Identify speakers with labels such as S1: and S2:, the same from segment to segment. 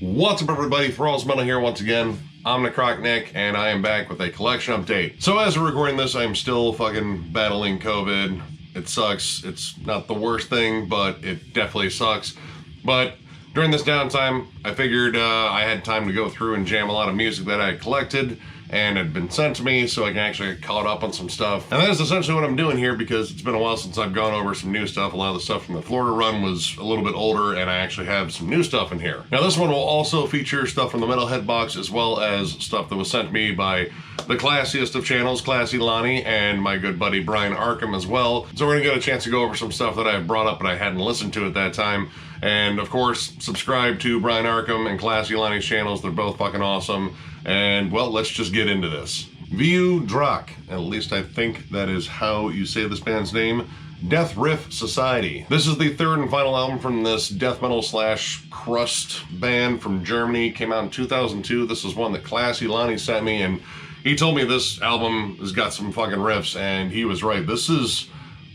S1: What's up, everybody? Thralls Metal here once again. I'm Necrotic Nick, and I am back with a collection update. So as we're recording this, I'm still fucking battling COVID. It sucks. It's not the worst thing, but it definitely sucks. But during this downtime, I figured I had time to go through and jam a lot of music that I had collected and had been sent to me, so I can actually get caught up on some stuff. And that is essentially what I'm doing here, because it's been a while since I've gone over some new stuff. A lot of the stuff from the Florida run was a little bit older, and I actually have some new stuff in here. Now this one will also feature stuff from the Metalhead box, as well as stuff that was sent to me by the classiest of channels, Classy Lonnie, and my good buddy Brian Arkham as well. So we're gonna get a chance to go over some stuff that I brought up but I hadn't listened to at that time. And of course, subscribe to Brian Arkham and Classy Lonnie's channels. They're both fucking awesome. And well, let's just get into this. View Drakh, at least I think that is how you say this band's name. Death Riff Society. This is the third and final album from this death metal / crust band from Germany. Came out in 2002. This is one that Classy Lonnie sent me, and he told me this album has got some fucking riffs, and he was right. This is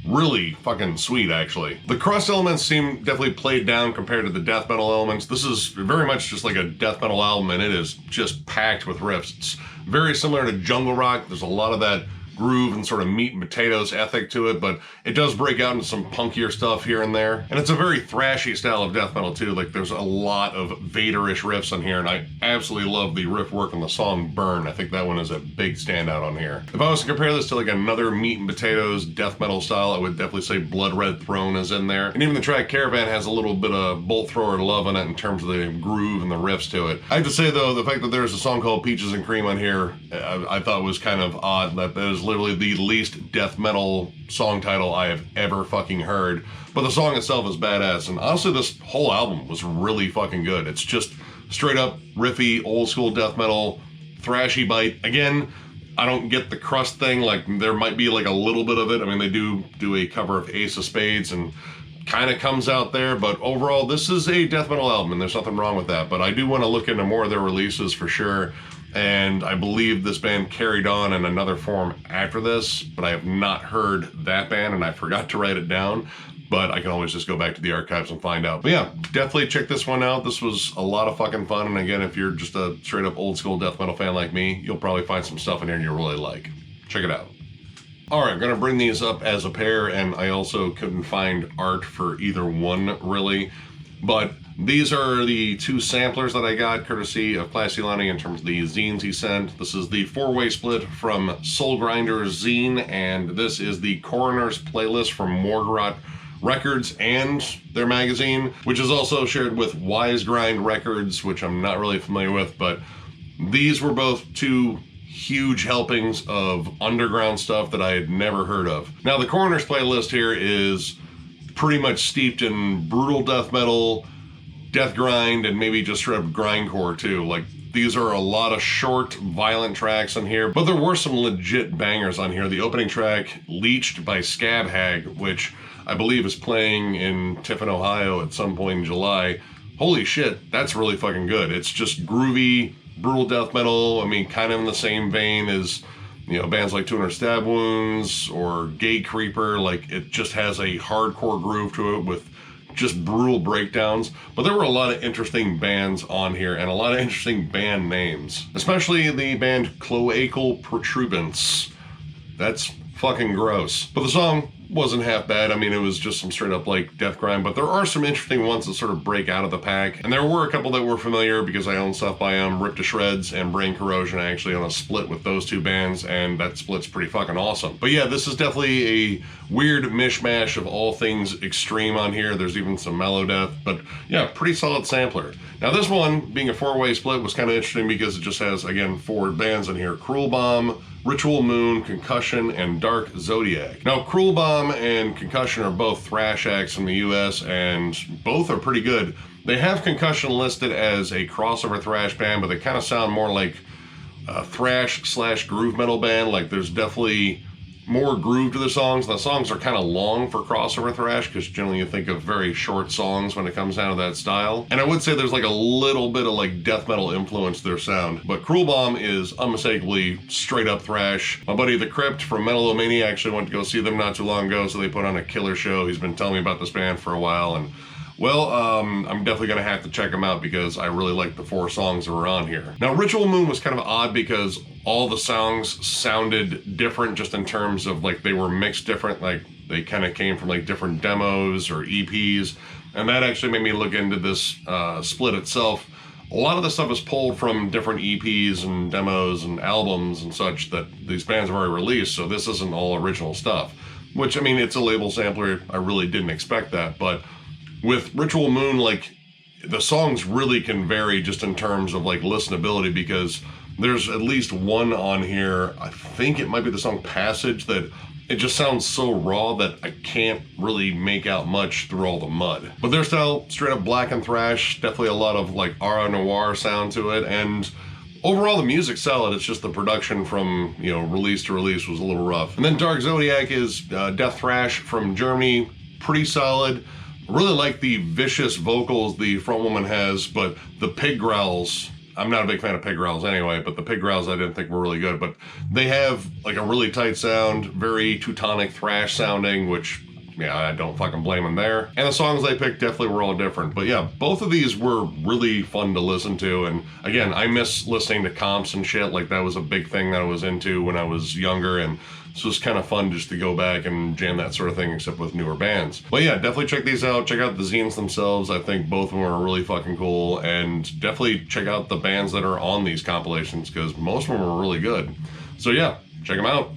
S1: really fucking sweet, actually. The crust elements seem definitely played down compared to the death metal elements. This is very much just like a death metal album, and it is just packed with riffs. It's very similar to jungle rock. There's a lot of that groove and sort of meat and potatoes ethic to it, but it does break out into some punkier stuff here and there. And it's a very thrashy style of death metal too. Like, there's a lot of Vader-ish riffs on here, and I absolutely love the riff work on the song Burn. I think that one is a big standout on here. If I was to compare this to like another meat and potatoes death metal style, I would definitely say Blood Red Throne is in there. And even the track Caravan has a little bit of bolt thrower love on it in terms of the groove and the riffs to it. I have to say though, the fact that there's a song called Peaches and Cream on here, I thought was kind of odd. That is literally the least death metal song title I have ever fucking heard, but the song itself is badass. And honestly, this whole album was really fucking good. It's just straight up riffy, old school death metal, thrashy bite. Again, I don't get the crust thing. Like, there might be like a little bit of it. I mean, they do a cover of Ace of Spades and kind of comes out there, but overall this is a death metal album and there's nothing wrong with that. But I do want to look into more of their releases for sure. And I believe this band carried on in another form after this, but I have not heard that band, and I forgot to write it down, but I can always just go back to the archives and find out. But yeah, definitely check this one out. This was a lot of fucking fun, and again, if you're just a straight up old school death metal fan like me, you'll probably find some stuff in here you'll really like. Check it out. Alright, I'm gonna bring these up as a pair, and I also couldn't find art for either one really, but these are the two samplers that I got courtesy of Classy Lonnie in terms of the zines he sent. This is the 4-way split from Soulgrinder's zine, and this is the Coroner's playlist from Morgorot Records and their magazine, which is also shared with Wise Grind Records, which I'm not really familiar with, but these were both two huge helpings of underground stuff that I had never heard of. Now, the Coroner's playlist here is pretty much steeped in brutal death metal, death grind, and maybe just straight up grindcore too. Like, these are a lot of short, violent tracks on here, but there were some legit bangers on here. The opening track, Leeched by Scab Hag, which I believe is playing in Tiffin, Ohio at some point in July. Holy shit, that's really fucking good. It's just groovy, brutal death metal. I mean, kind of in the same vein as, you know, bands like 200 Stab Wounds or Gay Creeper. Like, it just has a hardcore groove to it with just brutal breakdowns. But there were a lot of interesting bands on here and a lot of interesting band names, especially the band Cloacal Protuberance. That's fucking gross. But the song wasn't half bad. I mean, it was just some straight up like death grind, but there are some interesting ones that sort of break out of the pack. And there were a couple that were familiar because I own stuff by Ripped to Shreds and Brain Corrosion. I actually own a split with those two bands, and that split's pretty fucking awesome. But yeah, this is definitely a weird mishmash of all things extreme on here. There's even some mellow death, but yeah, pretty solid sampler. Now this one, being a 4-way split, was kind of interesting because it just has, again, 4 bands in here: Cruel Bomb, Ritual Moon, Concussion, and Dark Zodiac. Now, Cruel Bomb and Concussion are both thrash acts from the US, and both are pretty good. They have Concussion listed as a crossover thrash band, but they kind of sound more like a thrash / groove metal band. Like, there's definitely more groove to the songs. The songs are kind of long for crossover thrash, because generally you think of very short songs when it comes down to that style. And I would say there's like a little bit of like death metal influence to their sound, but Cruel Bomb is unmistakably straight up thrash. My buddy The Crypt from Metalomania actually went to go see them not too long ago, so they put on a killer show. He's been telling me about this band for a while, and Well, I'm definitely going to have to check them out because I really like the 4 songs that were on here. Now, Ritual Moon was kind of odd because all the songs sounded different just in terms of like they were mixed different, like they kind of came from like different demos or EPs, and that actually made me look into this split itself. A lot of the stuff is pulled from different EPs and demos and albums and such that these bands have already released, so this isn't all original stuff. Which, I mean, it's a label sampler. I really didn't expect that, but with Ritual Moon, like, the songs really can vary just in terms of, like, listenability, because there's at least one on here, I think it might be the song Passage, that it just sounds so raw that I can't really make out much through all the mud. But their style, straight up black and thrash, definitely a lot of, like, aura noir sound to it, and overall the music's solid. It's just the production from, you know, release to release was a little rough. And then Dark Zodiac is death thrash from Germany, pretty solid. Really like the vicious vocals the front woman has, but the pig growls, I'm not a big fan of pig growls anyway, but the pig growls I didn't think were really good. But they have like a really tight sound, very Teutonic thrash sounding, which, yeah, I don't fucking blame them there. And the songs they picked definitely were all different. But yeah, both of these were really fun to listen to. And again, I miss listening to comps and shit. Like, that was a big thing that I was into when I was younger. And so it's kind of fun just to go back and jam that sort of thing, except with newer bands. But yeah, definitely check these out. Check out the zines themselves. I think both of them are really fucking cool. And definitely check out the bands that are on these compilations, because most of them are really good. So yeah, check them out.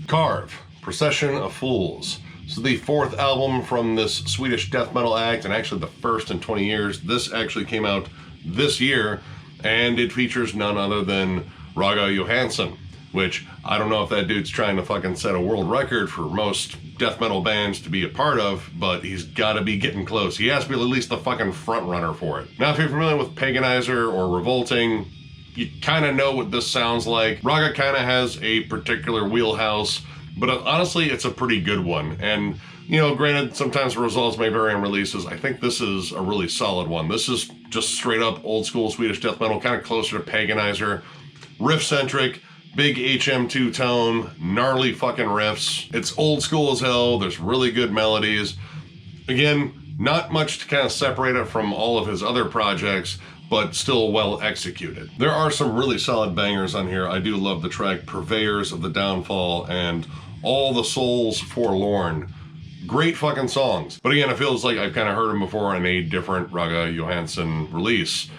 S1: Carve, Procession of Fools. This is the 4th album from this Swedish death metal act, and actually the first in 20 years. This actually came out this year, and it features none other than Raga Johansson, which I don't know if that dude's trying to fucking set a world record for most death metal bands to be a part of, but he's got to be getting close. He has to be at least the fucking front runner for it. Now, if you're familiar with Paganizer or Revolting, you kind of know what this sounds like. Raga kind of has a particular wheelhouse, but honestly, it's a pretty good one. And, you know, granted, sometimes the results may vary on releases. I think this is a really solid one. This is just straight up old school Swedish death metal, kind of closer to Paganizer, riff-centric, big HM2 tone, gnarly fucking riffs. It's old school as hell. There's really good melodies. Again, not much to kind of separate it from all of his other projects, but still well executed. There are some really solid bangers on here. I do love the track Purveyors of the Downfall and All the Souls Forlorn. Great fucking songs. But again, it feels like I've kind of heard them before on a different Raga Johansson release.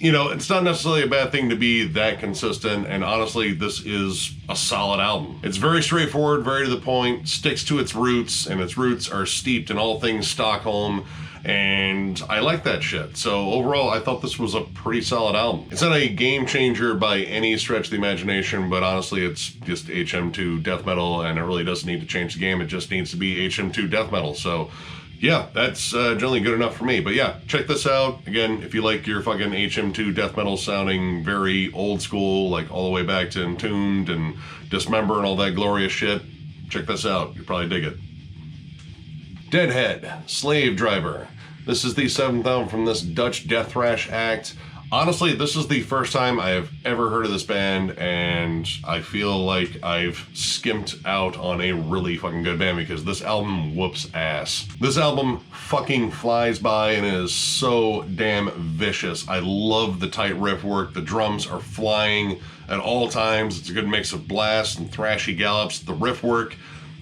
S1: You know, it's not necessarily a bad thing to be that consistent, and honestly, this is a solid album. It's very straightforward, very to the point, sticks to its roots, and its roots are steeped in all things Stockholm, and I like that shit. So overall, I thought this was a pretty solid album. It's not a game changer by any stretch of the imagination, but honestly, it's just HM2 death metal, and it really doesn't need to change the game. It just needs to be HM2 death metal. So yeah, that's generally good enough for me. But yeah, check this out. Again, if you like your fucking HM2 death metal sounding very old school, like all the way back to Entombed and Dismember and all that glorious shit, check this out. You'll probably dig it. Deadhead, Slave Driver. This is the 7th album from this Dutch death thrash act. Honestly, this is the first time I have ever heard of this band, and I feel like I've skimped out on a really fucking good band because this album whoops ass. This album fucking flies by and is so damn vicious. I love the tight riff work. The drums are flying at all times. It's a good mix of blast and thrashy gallops. The riff work,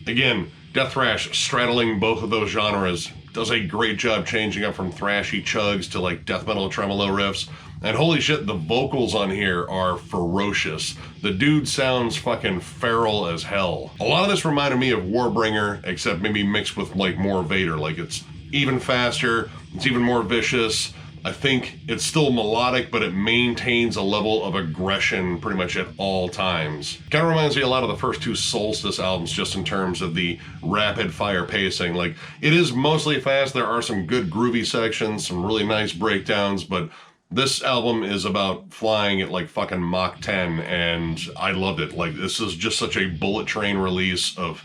S1: again, death thrash straddling both of those genres, does a great job changing up from thrashy chugs to like death metal tremolo riffs. And holy shit, the vocals on here are ferocious. The dude sounds fucking feral as hell. A lot of this reminded me of Warbringer, except maybe mixed with like more Vader. Like, it's even faster, it's even more vicious. I think it's still melodic, but it maintains a level of aggression pretty much at all times. Kind of reminds me a lot of the first 2 Solstice albums, just in terms of the rapid fire pacing. Like, it is mostly fast. There are some good groovy sections, some really nice breakdowns, but this album is about flying at like fucking Mach 10, and I loved it. Like, this is just such a bullet train release of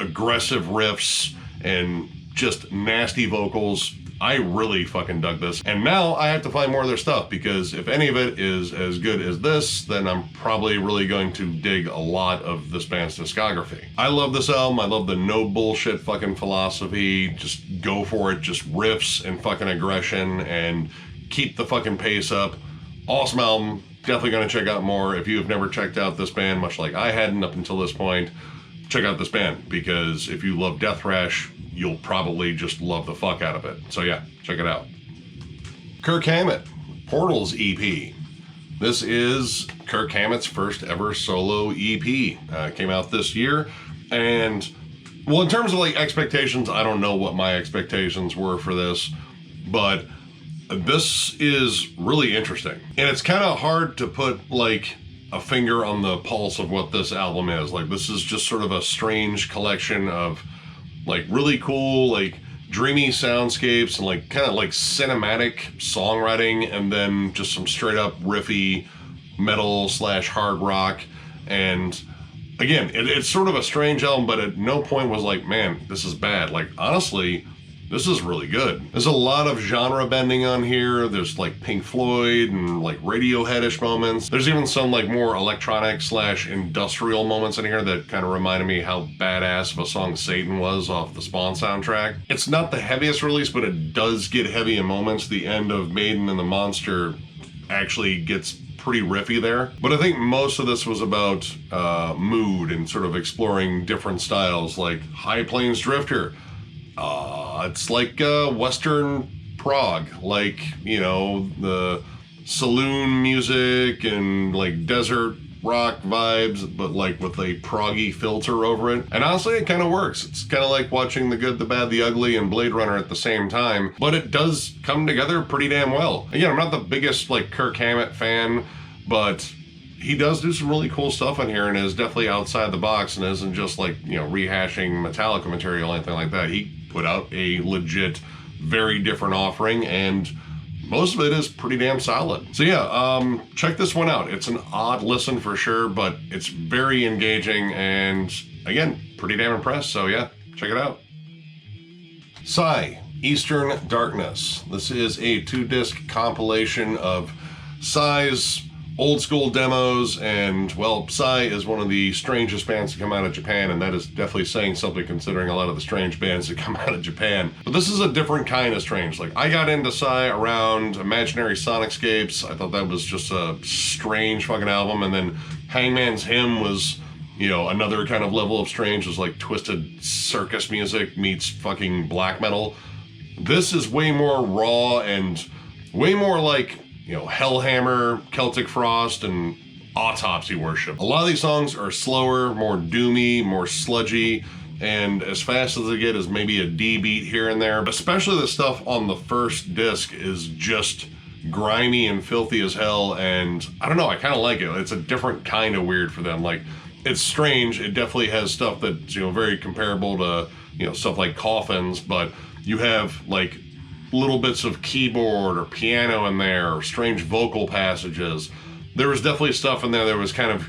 S1: aggressive riffs and just nasty vocals. I really fucking dug this. And now I have to find more of their stuff, because if any of it is as good as this, then I'm probably really going to dig a lot of this band's discography. I love this album. I love the no bullshit fucking philosophy. Just go for it. Just riffs and fucking aggression and keep the fucking pace up. Awesome album. Definitely going to check out more. If you have never checked out this band, much like I hadn't up until this point, check out this band, because if you love death thrash, you'll probably just love the fuck out of it. So yeah, check it out. Kirk Hammett, Portals EP. This is Kirk Hammett's first ever solo EP. Came out this year, and well, in terms of like expectations, I don't know what my expectations were for this, but this is really interesting. And it's kind of hard to put like a finger on the pulse of what this album is. Like, this is just sort of a strange collection of like really cool, like dreamy soundscapes and like kind of like cinematic songwriting, and then just some straight up riffy metal / hard rock. And again, it's sort of a strange album, but at no point was like, man, this is bad. Like, honestly, this is really good. There's a lot of genre bending on here. There's like Pink Floyd and like Radiohead-ish moments. There's even some like more electronic / industrial moments in here that kind of reminded me how badass of a song Satan was off the Spawn soundtrack. It's not the heaviest release, but it does get heavy in moments. The end of Maiden and the Monster actually gets pretty riffy there. But I think most of this was about mood and sort of exploring different styles, like High Plains Drifter. It's like Western prog, like, you know, the saloon music and like desert rock vibes, but like with a proggy filter over it. And honestly, it kind of works. It's kind of like watching The Good, the Bad, the Ugly and Blade Runner at the same time, but it does come together pretty damn well. Again, I'm not the biggest like Kirk Hammett fan, but he does do some really cool stuff on here and is definitely outside the box and isn't just like, you know, rehashing Metallica material or anything like that. He put out a legit, very different offering, and most of it is pretty damn solid. So yeah, check this one out. It's an odd listen for sure, but it's very engaging and again, pretty damn impressed. So yeah, check it out. Sigh, Eastern Darkness. This is a 2-disc compilation of Sigh's old school demos, and well, Sigh is one of the strangest bands to come out of Japan, and that is definitely saying something considering a lot of the strange bands that come out of Japan. But this is a different kind of strange. Like, I got into Sigh around Imaginary Sonicscapes. I thought that was just a strange fucking album, and then Hangman's Hymn was, you know, another kind of level of strange. It was like twisted circus music meets fucking black metal. This is way more raw and way more like, you know, Hellhammer, Celtic Frost, and Autopsy Worship. A lot of these songs are slower, more doomy, more sludgy, and as fast as they get is maybe a D beat here and there. But especially the stuff on the first disc is just grimy and filthy as hell, and I don't know, I kind of like it. It's a different kind of weird for them. Like, it's strange. It definitely has stuff that's, you know, very comparable to, you know, stuff like Coffins, but you have like little bits of keyboard or piano in there, or strange vocal passages. There was definitely stuff in there that was kind of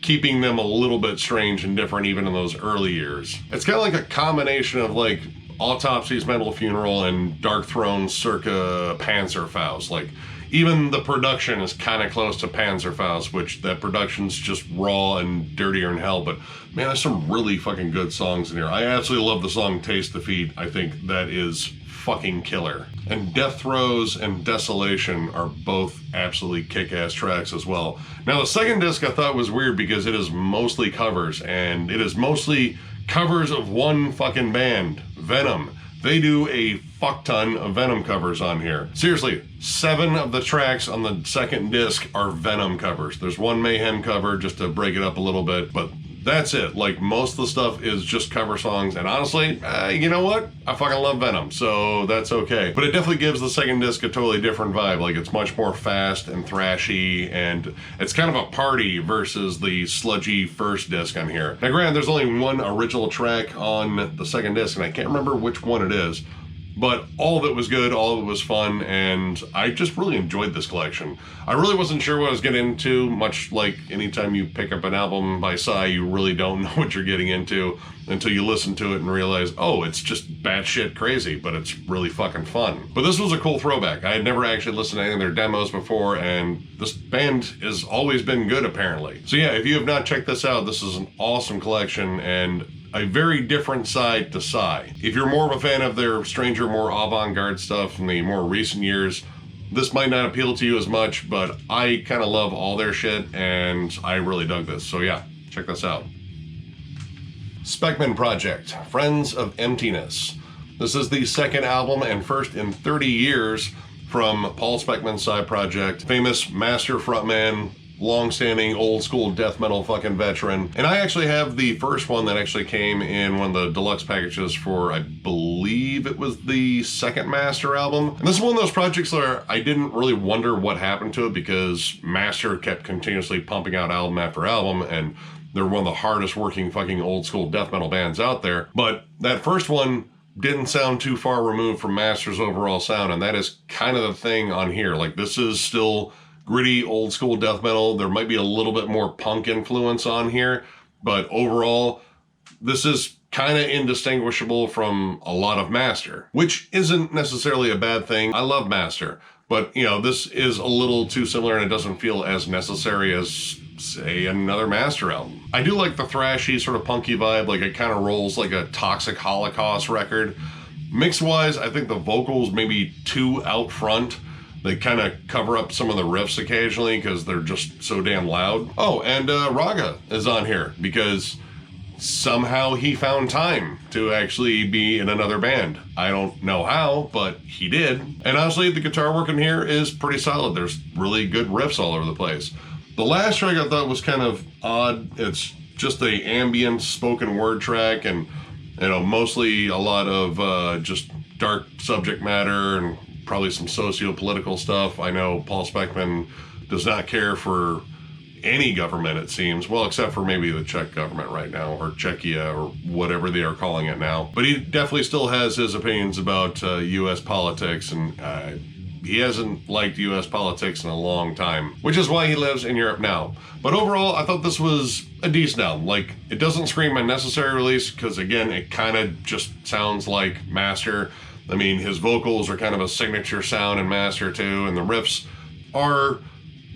S1: keeping them a little bit strange and different even in those early years. It's kind of like a combination of like Autopsy's Metal Funeral and Dark Throne circa Panzerfaust. Like, even the production is kind of close to Panzerfaust, which that production's just raw and dirtier than hell. But man, there's some really fucking good songs in here. I absolutely love the song Taste Defeat. I think that is fucking killer. And Death Throes and Desolation are both absolutely kick-ass tracks as well. Now, the second disc I thought was weird because it is mostly covers, and it is mostly covers of one fucking band, Venom. They do a fuck ton of Venom covers on here. Seriously, 7 of the tracks on the second disc are Venom covers. There's one Mayhem cover just to break it up a little bit, but that's it. Like, most of the stuff is just cover songs, and honestly, you know what? I fucking love Venom, so that's okay. But it definitely gives the second disc a totally different vibe. Like, it's much more fast and thrashy, and it's kind of a party versus the sludgy first disc on here. Now, granted, there's only one original track on the second disc, and I can't remember which one it is, but all of it was good, all of it was fun, and I just really enjoyed this collection. I really wasn't sure what I was getting into, much like anytime you pick up an album by Sigh, you really don't know what you're getting into until you listen to it and realize, oh, it's just batshit crazy, but it's really fucking fun. But this was a cool throwback. I had never actually listened to any of their demos before, and this band has always been good, apparently. So yeah, if you have not checked this out, this is an awesome collection, and a very different side to Sigh. If you're more of a fan of their stranger, more avant-garde stuff in the more recent years, this might not appeal to you as much, but I kind of love all their shit, and I really dug this. So yeah, check this out. Speckman Project, Friends of Emptiness. This is the second album and first in 30 years from Paul Speckman's side project, famous master frontman, long-standing old-school death metal fucking veteran. And I actually have the first one that actually came in one of the deluxe packages for, I believe it was the second Master album. And this is one of those projects where I didn't really wonder what happened to it, because Master kept continuously pumping out album after album, and they're one of the hardest working fucking old-school death metal bands out there. But that first one didn't sound too far removed from Master's overall sound, and that is kind of the thing on here. Like, this is still gritty old school death metal. There might be a little bit more punk influence on here, but overall this is kind of indistinguishable from a lot of Master, which isn't necessarily a bad thing. I love Master, but you know, this is a little too similar and it doesn't feel as necessary as, say, another Master album. I do like the thrashy sort of punky vibe, like it kind of rolls like a Toxic Holocaust record. Mix wise, I think the vocals maybe too out front. They kind of cover up some of the riffs occasionally because they're just so damn loud. Oh, and Raga is on here because somehow he found time to actually be in another band. I don't know how, but he did. And honestly, the guitar work in here is pretty solid. There's really good riffs all over the place. The last track I thought was kind of odd. It's just a ambient spoken word track, and you know, mostly a lot of just dark subject matter and probably some socio-political stuff. I know Paul Speckman does not care for any government, it seems. Well, except for maybe the Czech government right now, or Czechia, or whatever they are calling it now. But he definitely still has his opinions about U.S. politics, and he hasn't liked U.S. politics in a long time, which is why he lives in Europe now. But overall, I thought this was a decent album. Like, it doesn't scream a necessary release, because again, it kind of just sounds like Master. I mean, his vocals are kind of a signature sound in Master too, and the riffs are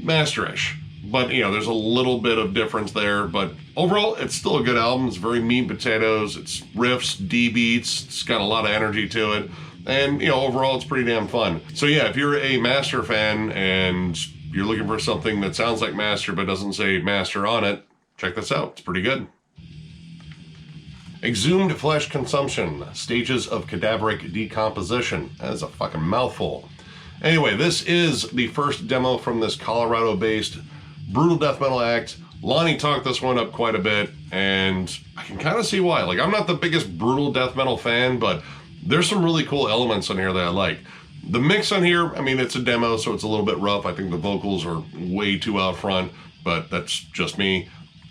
S1: Masterish. But, you know, there's a little bit of difference there, but overall, it's still a good album. It's very meat and potatoes. It's riffs, D-beats. It's got a lot of energy to it. And, you know, overall, it's pretty damn fun. So yeah, if you're a Master fan and you're looking for something that sounds like Master but doesn't say Master on it, check this out. It's pretty good. Exhumed Flesh Consumption, Stages of Cadaveric Decomposition. That is a fucking mouthful. Anyway, this is the first demo from this Colorado-based brutal death metal act. Lonnie talked this one up quite a bit, and I can kind of see why. Like, I'm not the biggest brutal death metal fan, but there's some really cool elements on here that I like. The mix on here, I mean, it's a demo, so it's a little bit rough. I think the vocals are way too out front, but that's just me.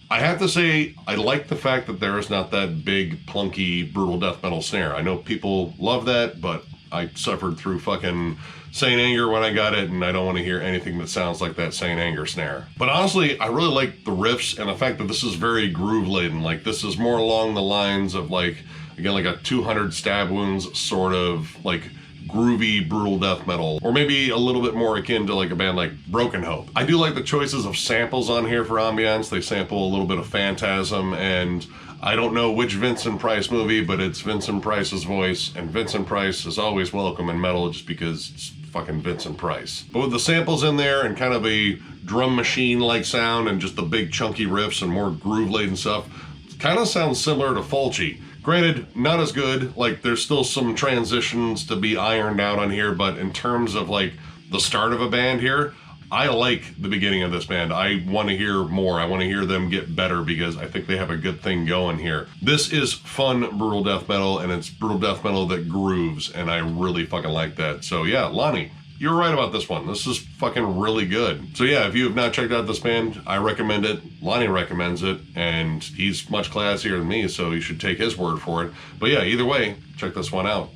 S1: I have to say, I like the fact that there is not that big, plunky, brutal death metal snare. I know people love that, but I suffered through fucking Saint Anger when I got it, and I don't want to hear anything that sounds like that Saint Anger snare. But honestly, I really like the riffs and the fact that this is very groove-laden. Like, this is more along the lines of, like, again, like a 200 Stab Wounds sort of, like, groovy, brutal death metal, or maybe a little bit more akin to like a band like Broken Hope. I do like the choices of samples on here for ambience. They sample a little bit of Phantasm, and I don't know which Vincent Price movie, but it's Vincent Price's voice, and Vincent Price is always welcome in metal just because it's fucking Vincent Price. But with the samples in there and kind of a drum machine like sound and just the big chunky riffs and more groove laden stuff, it kind of sounds similar to Fulci. Granted, not as good. Like, there's still some transitions to be ironed out on here, but in terms of like the start of a band here, I like the beginning of this band. I want to hear more. I want to hear them get better because I think they have a good thing going here. This is fun brutal death metal, and it's brutal death metal that grooves, and I really fucking like that. So yeah, Lonnie, you're right about this one. This is fucking really good. So yeah, if you have not checked out this band, I recommend it. Lonnie recommends it, and he's much classier than me, so you should take his word for it. But yeah, either way, check this one out.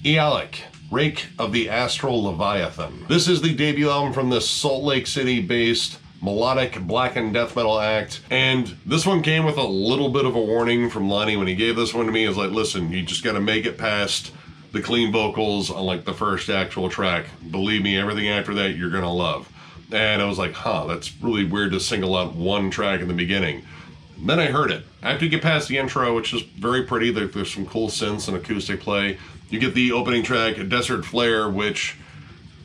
S1: Eallic, Rake of the Astral Leviathan. This is the debut album from this Salt Lake City-based melodic black and death metal act, and this one came with a little bit of a warning from Lonnie when he gave this one to me. He was like, listen, you just gotta make it past the clean vocals on like the first actual track. Believe me, everything after that you're gonna love. And I was like, huh, that's really weird to single out one track in the beginning. And then I heard it. After you get past the intro, which is very pretty, there's some cool synths and acoustic play, you get the opening track, Desert Flare, which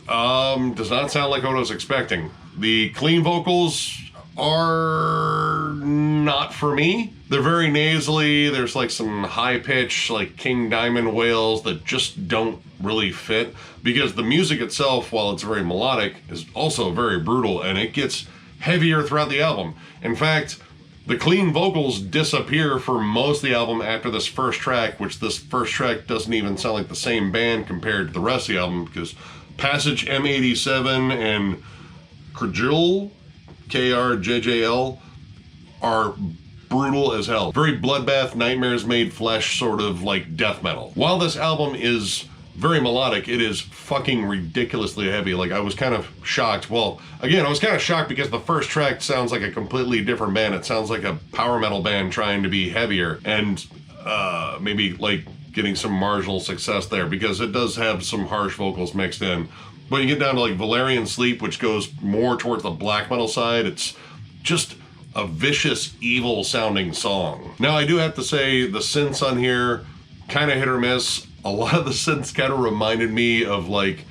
S1: does not sound like what I was expecting. The clean vocals are not for me. They're very nasally. There's like some high pitch, like King Diamond wails that just don't really fit, because the music itself, while it's very melodic, is also very brutal, and it gets heavier throughout the album. In fact, the clean vocals disappear for most of the album after this first track, which this first track doesn't even sound like the same band compared to the rest of the album, because Passage M87 and Krjl, Krjjl, are brutal as hell. Very bloodbath, nightmares made flesh sort of like death metal. While this album is very melodic, it is fucking ridiculously heavy. Like, I was kind of shocked. Well, again, I was kind of shocked because the first track sounds like a completely different band. It sounds like a power metal band trying to be heavier, and maybe like getting some marginal success there, because it does have some harsh vocals mixed in. But you get down to like Valerian Sleep, which goes more towards the black metal side. It's just a vicious, evil sounding song. Now, I do have to say the synths on here kind of hit or miss. A lot of the synths kind of reminded me of like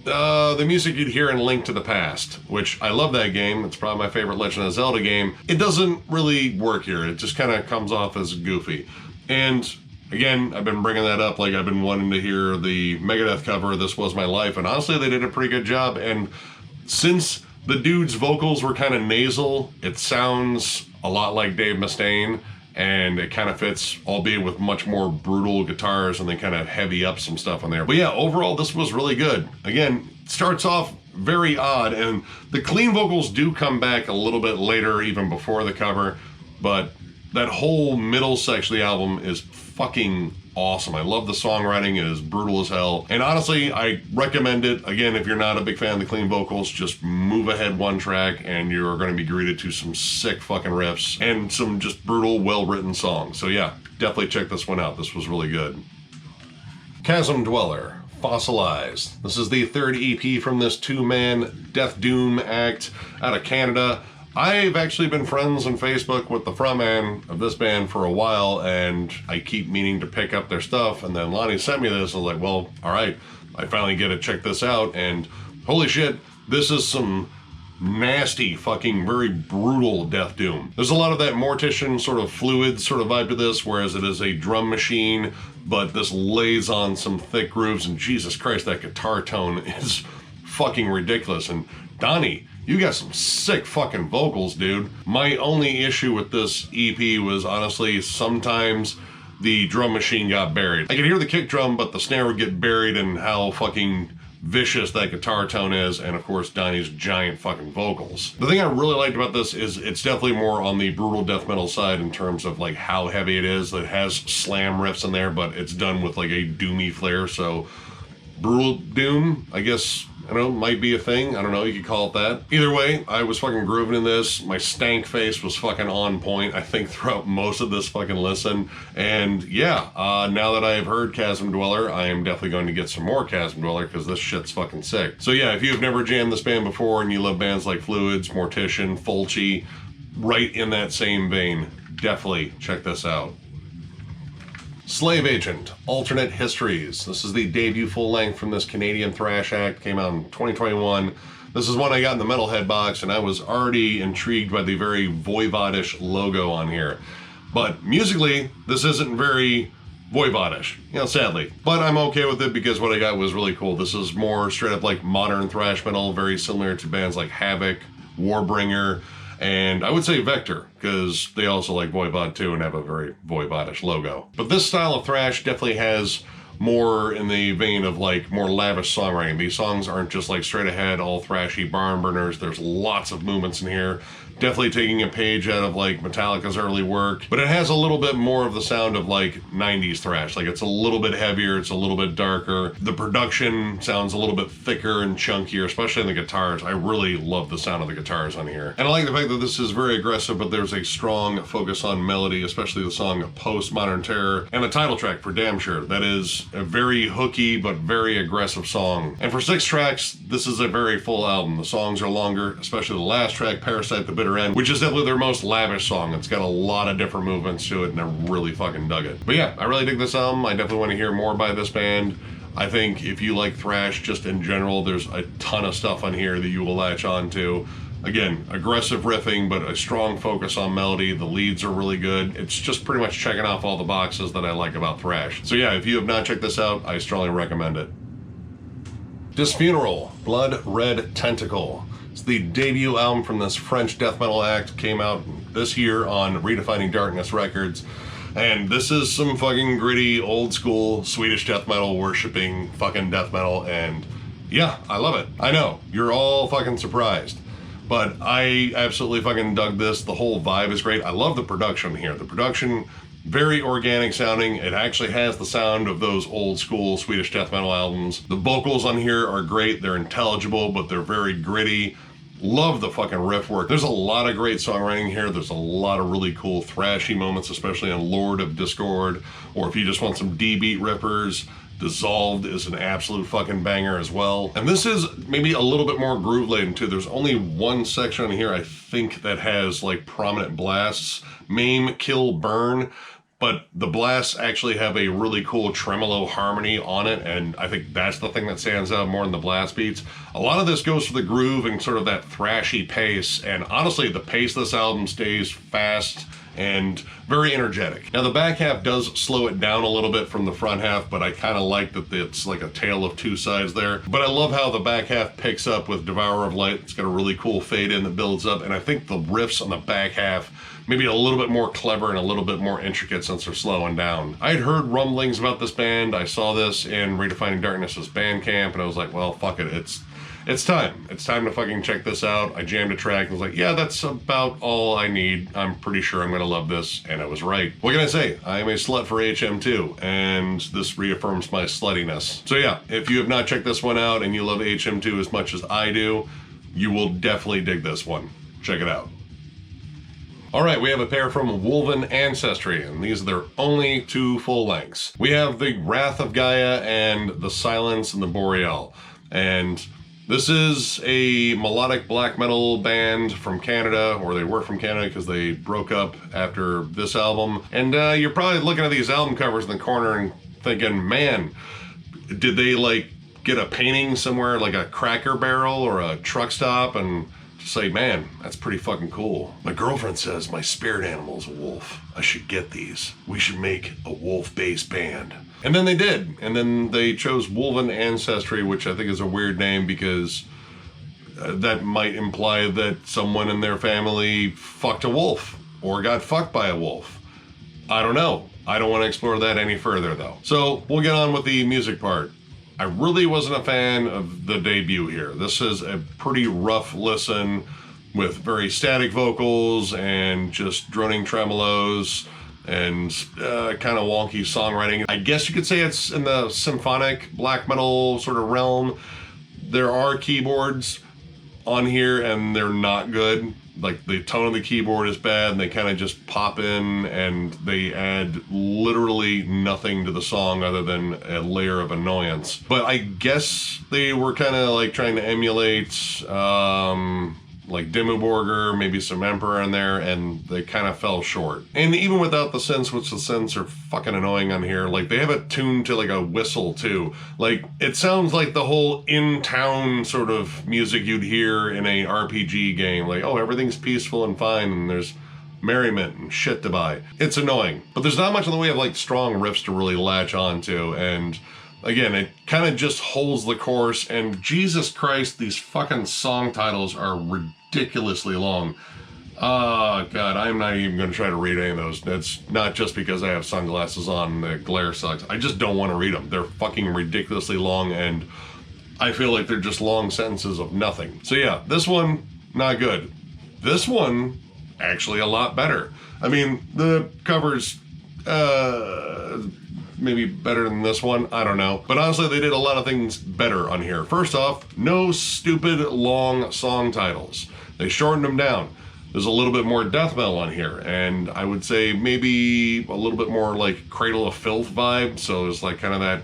S1: the music you'd hear in Link to the Past, which I love that game. It's probably my favorite Legend of Zelda game. It doesn't really work here. It just kind of comes off as goofy. And again, I've been bringing that up, like I've been wanting to hear the Megadeth cover, This Was My Life, and honestly they did a pretty good job. And since the dude's vocals were kind of nasal, it sounds a lot like Dave Mustaine, and it kind of fits, albeit with much more brutal guitars, and they kind of heavy up some stuff on there. But yeah, overall this was really good. Again, it starts off very odd, and the clean vocals do come back a little bit later, even before the cover, but that whole middle section of the album is fucking awesome. I love the songwriting. It is brutal as hell. And honestly, I recommend it. Again, if you're not a big fan of the clean vocals, just move ahead one track and you're going to be greeted to some sick fucking riffs and some just brutal, well-written songs. So yeah, definitely check this one out. This was really good. Chasm Dweller Fossilized. This is the third EP from this two-man death doom act out of Canada. I've actually been friends on Facebook with the frontman of this band for a while, and I keep meaning to pick up their stuff, and then Lonnie sent me this, and I was like, well, alright, I finally get to check this out, and holy shit, this is some nasty, fucking, very brutal death doom. There's a lot of that Mortician sort of fluid sort of vibe to this, whereas it is a drum machine, but this lays on some thick grooves, and Jesus Christ, that guitar tone is fucking ridiculous. And Donnie, you got some sick fucking vocals, dude. My only issue with this EP was honestly sometimes the drum machine got buried. I could hear the kick drum, but the snare would get buried in how fucking vicious that guitar tone is, and of course Donnie's giant fucking vocals. The thing I really liked about this is it's definitely more on the brutal death metal side in terms of like how heavy it is. It has slam riffs in there, but it's done with like a doomy flair, so brutal doom, I guess, I don't know, might be a thing. I don't know, you could call it that. Either way, I was fucking grooving in this. My stank face was fucking on point, I think, throughout most of this fucking listen. And yeah, now that I have heard Chasm Dweller, I am definitely going to get some more Chasm Dweller because this shit's fucking sick. So yeah, if you've never jammed this band before and you love bands like Fluids, Mortician, Fulci, right in that same vein, definitely check this out. Slave Agent, Alternate Histories. This is the debut full-length from this Canadian thrash act. Came out in 2021. This is one I got in the Metalhead box, and I was already intrigued by the very Voivodish logo on here. But musically, this isn't very Voivodish, you know, sadly. But I'm okay with it because what I got was really cool. This is more straight up like modern thrash metal, very similar to bands like Havoc, Warbringer, and I would say Vector, because they also like Voivod too and have a very Voivodish logo. But this style of thrash definitely has more in the vein of like more lavish songwriting. These songs aren't just like straight ahead, all thrashy barn burners. There's lots of movements in here. Definitely taking a page out of like Metallica's early work, but it has a little bit more of the sound of like 90s thrash. Like it's a little bit heavier, it's a little bit darker. The production sounds a little bit thicker and chunkier, especially in the guitars. I really love the sound of the guitars on here. And I like the fact that this is very aggressive, but there's a strong focus on melody, especially the song Post-Modern Terror and the title track for damn sure. That is a very hooky but very aggressive song. And for 6 tracks, this is a very full album. The songs are longer, especially the last track, Parasite the Bitter End, which is definitely their most lavish song. It's got a lot of different movements to it, and I really fucking dug it. But yeah, I really dig this album. I definitely want to hear more by this band. I think if you like thrash just in general, there's a ton of stuff on here that you will latch on to. Again, aggressive riffing, but a strong focus on melody. The leads are really good. It's just pretty much checking off all the boxes that I like about thrash. So yeah, if you have not checked this out, I strongly recommend it. Disfuneral, Blood Red Tentacle. It's the debut album from this French death metal act. Came out this year on Redefining Darkness Records. And this is some fucking gritty, old school Swedish death metal worshipping fucking death metal. And yeah, I love it. I know, you're all fucking surprised. But I absolutely fucking dug this. The whole vibe is great. I love the production here. The production, very organic sounding. It actually has the sound of those old school Swedish death metal albums. The vocals on here are great. They're intelligible, but they're very gritty. Love the fucking riff work. There's a lot of great songwriting here. There's a lot of really cool thrashy moments, especially on Lord of Discord, or if you just want some D-beat rippers, Dissolved is an absolute fucking banger as well. And this is maybe a little bit more groove laden too. There's only one section on here I think that has like prominent blasts. Maim, Kill, Burn. But the blasts actually have a really cool tremolo harmony on it, and I think that's the thing that stands out more than the blast beats. A lot of this goes for the groove and sort of that thrashy pace, and honestly, the pace of this album stays fast and very energetic. Now, the back half does slow it down a little bit from the front half, but I kind of like that it's like a tale of two sides there. But I love how the back half picks up with Devourer of Light. It's got a really cool fade in that builds up, and I think the riffs on the back half maybe a little bit more clever and a little bit more intricate since they're slowing down. I had heard rumblings about this band. I saw this in Redefining Darkness's Bandcamp, and I was like, well, fuck it. It's time. It's time to fucking check this out. I jammed a track and was like, yeah, that's about all I need. I'm pretty sure I'm going to love this. And I was right. What can I say? I am a slut for HM2, and this reaffirms my sluttiness. So yeah, if you have not checked this one out and you love HM2 as much as I do, you will definitely dig this one. Check it out. All right, we have a pair from Wolven Ancestry, and these are their only 2 full lengths. We have the Wrath of Gaia and the Silence and the Boreal. And this is a melodic black metal band from Canada, or they were from Canada because they broke up after this album. And you're probably looking at these album covers in the corner and thinking, man, did they like get a painting somewhere like a Cracker Barrel or a truck stop and say, man, that's pretty fucking cool. My girlfriend says my spirit animal's a wolf. I should get these. We should make a wolf-based band. And then they did. And then they chose Wolven Ancestry, which I think is a weird name because that might imply that someone in their family fucked a wolf or got fucked by a wolf. I don't know. I don't want to explore that any further though. So we'll get on with the music part. I really wasn't a fan of the debut here. This is a pretty rough listen with very static vocals and just droning tremolos and kind of wonky songwriting. I guess you could say it's in the symphonic black metal sort of realm. There are keyboards on here and they're not good. Like the tone of the keyboard is bad and they kind of just pop in and they add literally nothing to the song other than a layer of annoyance. But I guess they were kind of like trying to emulate like Dimmu Borgir, maybe some Emperor in there, and they kind of fell short. And even without the synths, which the synths are fucking annoying on here, like they have it tuned to like a whistle too. Like it sounds like the whole in-town sort of music you'd hear in a RPG game. Like, oh, everything's peaceful and fine and there's merriment and shit to buy. It's annoying. But there's not much in the way of like strong riffs to really latch onto, and again, it kind of just holds the course, and Jesus Christ, these fucking song titles are ridiculously long. God, I'm not even going to try to read any of those. That's not just because I have sunglasses on, the glare sucks. I just don't want to read them. They're fucking ridiculously long, and I feel like they're just long sentences of nothing. So yeah, this one, not good. This one, actually a lot better. I mean, the cover's, maybe better than this one, I don't know. But honestly, they did a lot of things better on here. First off, no stupid long song titles. They shortened them down. There's a little bit more death metal on here, and I would say maybe a little bit more like Cradle of Filth vibe. So it's like kind of that,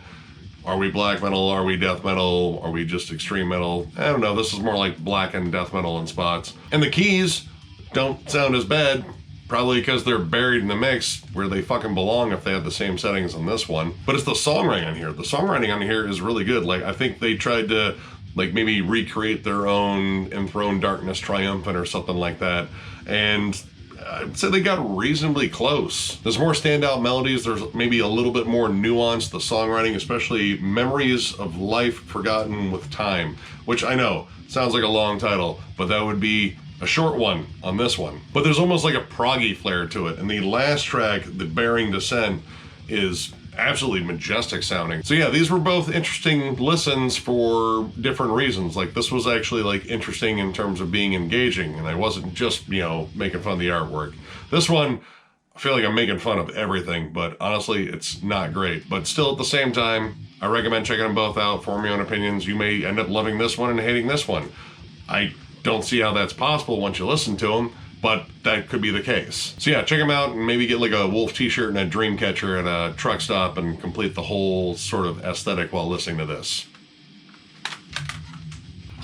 S1: are we black metal, are we death metal, are we just extreme metal? I don't know, this is more like black and death metal in spots. And the keys don't sound as bad, probably because they're buried in the mix where they fucking belong if they had the same settings on this one. But it's the songwriting on here. The songwriting on here is really good. Like, I think they tried to like maybe recreate their own Enthroned Darkness Triumphant or something like that. And I'd say they got reasonably close. There's more standout melodies. There's maybe a little bit more nuance, the songwriting, especially Memories of Life Forgotten with Time, which I know sounds like a long title, but that would be a short one on this one. But there's almost like a proggy flair to it. And the last track, The Bearing Descent, is absolutely majestic sounding. So yeah, these were both interesting listens for different reasons. Like, this was actually like interesting in terms of being engaging, and I wasn't just, you know, making fun of the artwork. This one, I feel like I'm making fun of everything, but honestly, it's not great. But still, at the same time, I recommend checking them both out, form your own opinions. You may end up loving this one and hating this one. I don't see how that's possible once you listen to them, but that could be the case. So yeah, check them out and maybe get like a wolf t-shirt and a dream catcher at a truck stop and complete the whole sort of aesthetic while listening to this.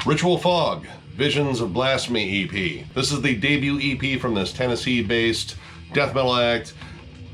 S1: Ritual Fog, Visions of Blasphemy EP. This is the debut EP from this Tennessee-based death metal act,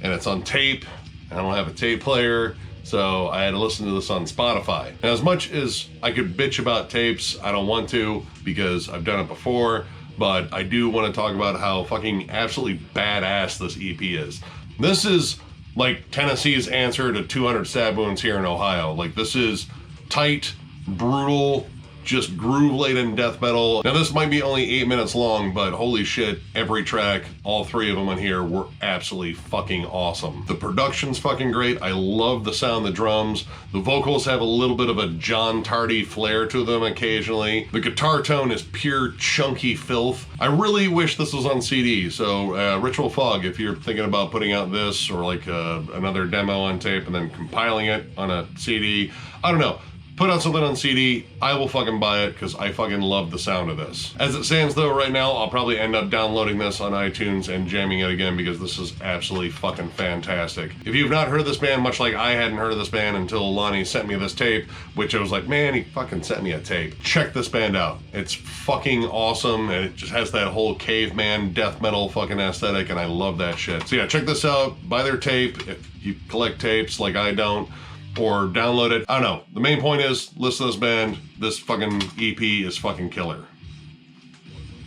S1: and it's on tape. I don't have a tape player, so I had to listen to this on Spotify. And as much as I could bitch about tapes, I don't want to because I've done it before. But I do want to talk about how fucking absolutely badass this EP is. This is like Tennessee's answer to 200 Stab Wounds here in Ohio. Like, this is tight, brutal, just groove-laden death metal. Now, this might be only 8 minutes long, but holy shit, every track, all three of them on here, were absolutely fucking awesome. The production's fucking great. I love the sound of the drums. The vocals have a little bit of a John Tardy flair to them occasionally. The guitar tone is pure chunky filth. I really wish this was on CD. So Ritual Fog, if you're thinking about putting out this or like another demo on tape and then compiling it on a CD, I don't know. Put out something on CD, I will fucking buy it because I fucking love the sound of this. As it stands though right now, I'll probably end up downloading this on iTunes and jamming it again because this is absolutely fucking fantastic. If you've not heard of this band, much like I hadn't heard of this band until Lonnie sent me this tape, which I was like, man, he fucking sent me a tape. Check this band out. It's fucking awesome, and it just has that whole caveman death metal fucking aesthetic, and I love that shit. So yeah, check this out, buy their tape if you collect tapes like I don't, or download it. I don't know. The main point is, listen to this band. This fucking EP is fucking killer.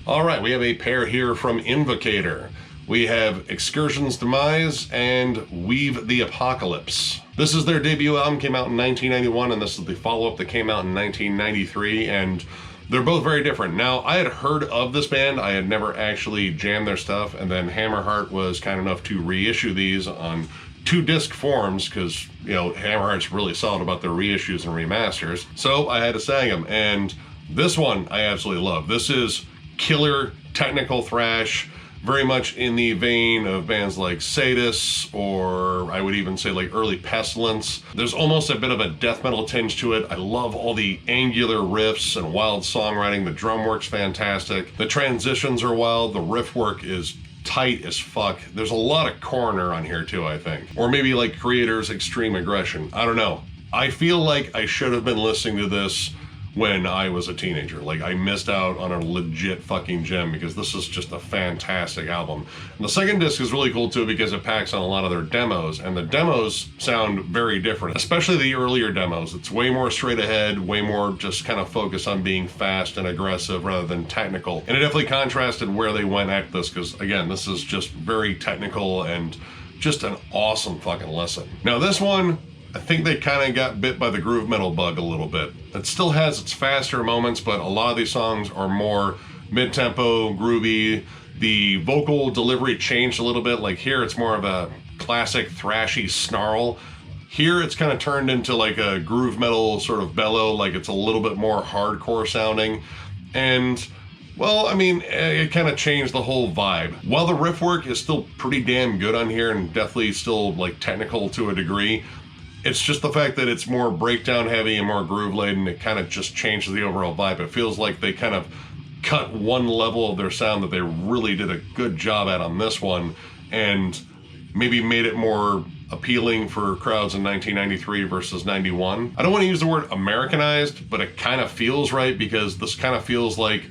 S1: All right, we have a pair here from Invocator. We have Excursion's Demise and Weave the Apocalypse. This is their debut album, came out in 1991, and this is the follow-up that came out in 1993, and they're both very different. Now, I had heard of this band. I had never actually jammed their stuff, and then Hammerheart was kind enough to reissue these on 2-disc forms because, you know, Hammerheart's really solid about their reissues and remasters. So I had to snag them, and this one I absolutely love. This is killer technical thrash, very much in the vein of bands like Sadus, or I would even say like early Pestilence. There's almost a bit of a death metal tinge to it. I love all the angular riffs and wild songwriting. The drum work's fantastic. The transitions are wild. The riff work is tight as fuck. There's a lot of Coroner on here too, I think. Or maybe like Creator's Extreme Aggression. I don't know. I feel like I should have been listening to this when I was a teenager. Like, I missed out on a legit fucking gem because this is just a fantastic album. And the second disc is really cool too because it packs on a lot of their demos, and the demos sound very different, especially the earlier demos. It's way more straight ahead, way more just kind of focused on being fast and aggressive rather than technical. And it definitely contrasted where they went at this because, again, this is just very technical and just an awesome fucking listen. Now this one, I think they kind of got bit by the groove metal bug a little bit. It still has its faster moments, but a lot of these songs are more mid-tempo, groovy. The vocal delivery changed a little bit. Like here, it's more of a classic thrashy snarl. Here, it's kind of turned into like a groove metal sort of bellow, like it's a little bit more hardcore sounding. And, well, I mean, it kind of changed the whole vibe. While the riff work is still pretty damn good on here and definitely still like technical to a degree, it's just the fact that it's more breakdown heavy and more groove laden. It kind of just changes the overall vibe. It feels like they kind of cut one level of their sound that they really did a good job at on this one, and maybe made it more appealing for crowds in 1993 versus 91. I don't want to use the word Americanized, but it kind of feels right, because this kind of feels like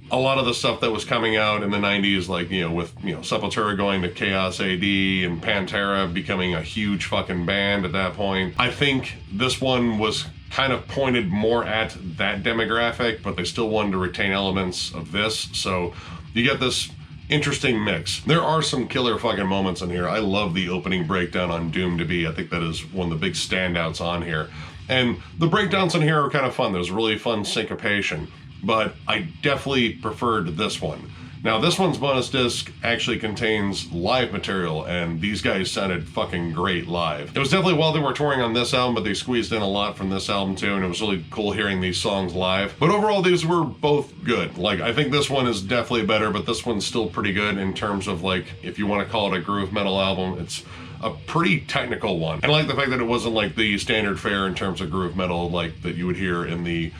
S1: a lot of the stuff that was coming out in the 90s, like, you know, with, you know, Sepultura going to Chaos AD and Pantera becoming a huge fucking band at that point. I think this one was kind of pointed more at that demographic, but they still wanted to retain elements of this. So you get this interesting mix. There are some killer fucking moments in here. I love the opening breakdown on Doom to Be. I think that is one of the big standouts on here. And the breakdowns in here are kind of fun. There's really fun syncopation, but I definitely preferred this one. Now, this one's bonus disc actually contains live material, and these guys sounded fucking great live. It was definitely while they were touring on this album, but they squeezed in a lot from this album too, and it was really cool hearing these songs live. But overall, these were both good. Like, I think this one is definitely better, but this one's still pretty good in terms of, like, if you want to call it a groove metal album, it's a pretty technical one. And I like the fact that it wasn't like the standard fare in terms of groove metal, like that you would hear in the